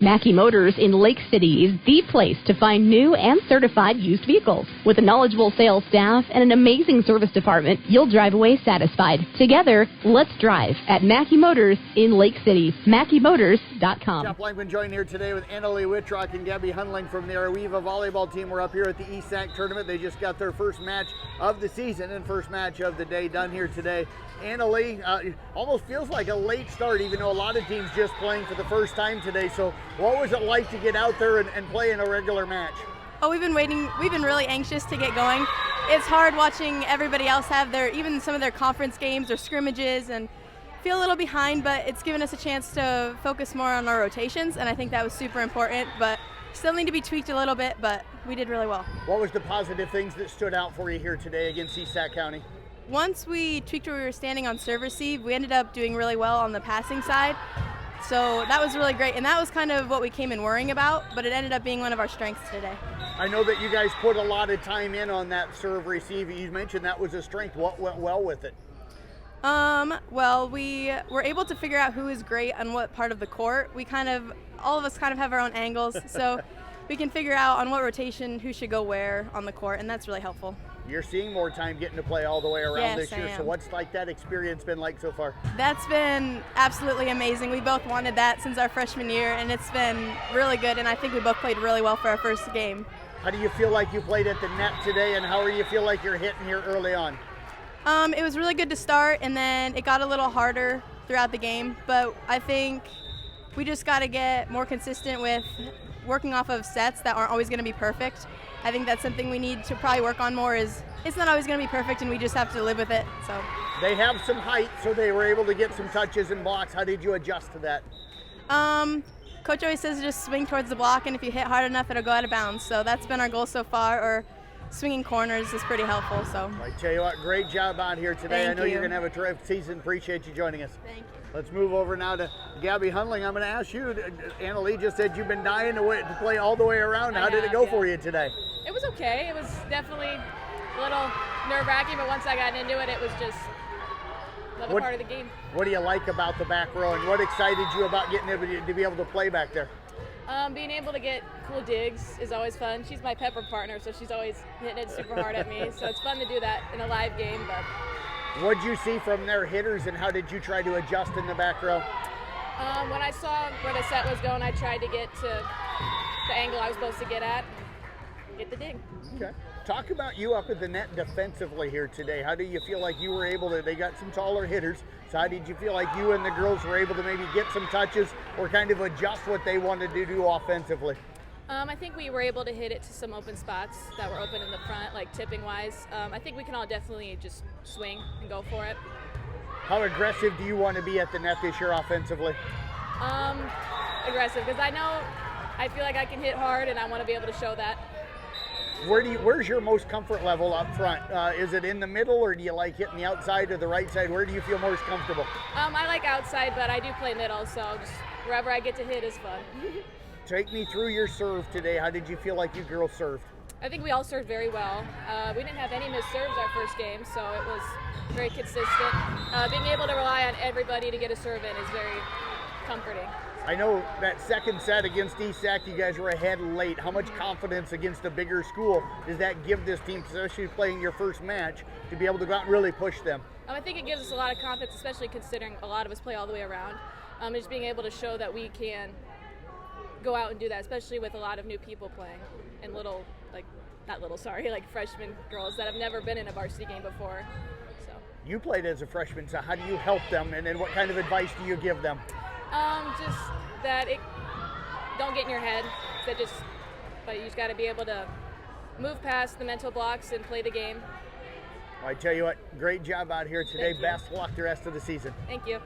Mackey Motors in Lake City is the place to find new and certified used vehicles. With a knowledgeable sales staff and an amazing service department, you'll drive away satisfied. Together, let's drive at Mackey Motors in Lake City. MackeyMotors.com. Jeff Langman joined here today with Annalee, Wittrock, and Gabby Hundling from the Arweva volleyball team. We're up here at the ESAC tournament. They just got their first match of the season and first match of the day done here today. Annalee, almost feels like a late start, even though a lot of teams just playing for the first time today. So what was it like to get out there and play in a regular match? Oh, we've been waiting. We've been really anxious to get going. It's hard watching everybody else have even some of their conference games or scrimmages and feel a little behind, but it's given us a chance to focus more on our rotations, and I think that was super important, but still need to be tweaked a little bit, but we did really well. What was the positive things that stood out for you here today against ESAC County? Once we tweaked where we were standing on serve receive, we ended up doing really well on the passing side. So that was really great, and that was kind of what we came in worrying about, but it ended up being one of our strengths today. I know that you guys put a lot of time in on that serve receive. You mentioned that was a strength. What went well with it? Well, we were able to figure out who is great on what part of the court. All of us kind of have our own angles, so we can figure out on what rotation who should go where on the court, and that's really helpful. You're seeing more time getting to play all the way around this year, I am. So what's that experience been like so far? That's been absolutely amazing. We both wanted that since our freshman year, and it's been really good, and I think we both played really well for our first game. How do you feel like you played at the net today, and how do you feel like you're hitting here early on? It was really good to start, and then it got a little harder throughout the game, but I think we just got to get more consistent with working off of sets that aren't always going to be perfect. I think that's something we need to probably work on more. Is it's not always going to be perfect, and we just have to live with it. So they have some height, so they were able to get some touches and blocks. How did you adjust to that? Coach always says just swing towards the block, and if you hit hard enough, it'll go out of bounds. So that's been our goal so far. Or swinging corners is pretty helpful. So I tell you what, great job out here today. Thank I know you. You're going to have a terrific season. Appreciate you joining us. Thank you. Let's move over now to Gabby Hundling. I'm going to ask you. Annalee just said you've been dying to play all the way around. How did it go for you today? It was okay. It was definitely a little nerve-wracking, but once I got into it, it was just another part of the game. What do you like about the back row, and what excited you about getting able to be able to play back there? Being able to get cool digs is always fun. She's my pepper partner, so she's always hitting it super hard at me. So it's fun to do that in a live game. But what'd you see from their hitters, and how did you try to adjust in the back row? When I saw where the set was going, I tried to get to the angle I was supposed to get at, get the dig. Okay. Talk about you up at the net defensively here today. How do you feel like you were able to, they got some taller hitters, so how did you feel like you and the girls were able to maybe get some touches or kind of adjust what they wanted to do offensively? I think we were able to hit it to some open spots that were open in the front, like tipping wise. I think we can all definitely just swing and go for it. How aggressive do you want to be at the net this year offensively? Aggressive, because I feel like I can hit hard, and I want to be able to show that. Where's your most comfort level up front? Is it in the middle, or do you like hitting the outside or the right side? Where do you feel most comfortable? I like outside, but I do play middle, so just wherever I get to hit is fun. Take me through your serve today. How did you feel like you girls served? I think we all served very well. We didn't have any missed serves our first game, so it was very consistent. Being able to rely on everybody to get a serve in is very comforting. I know that second set against ESAC, you guys were ahead late. How much confidence against a bigger school does that give this team, especially playing your first match, to be able to go out and really push them? I think it gives us a lot of confidence, especially considering a lot of us play all the way around. Just being able to show that we can go out and do that, especially with a lot of new people playing and freshman girls that have never been in a varsity game before. So you played as a freshman, so how do you help them, and then what kind of advice do you give them? Just that it don't get in your head. But you just got to be able to move past the mental blocks and play the game. Well, I tell you what, great job out here today. Best luck the rest of the season. Thank you.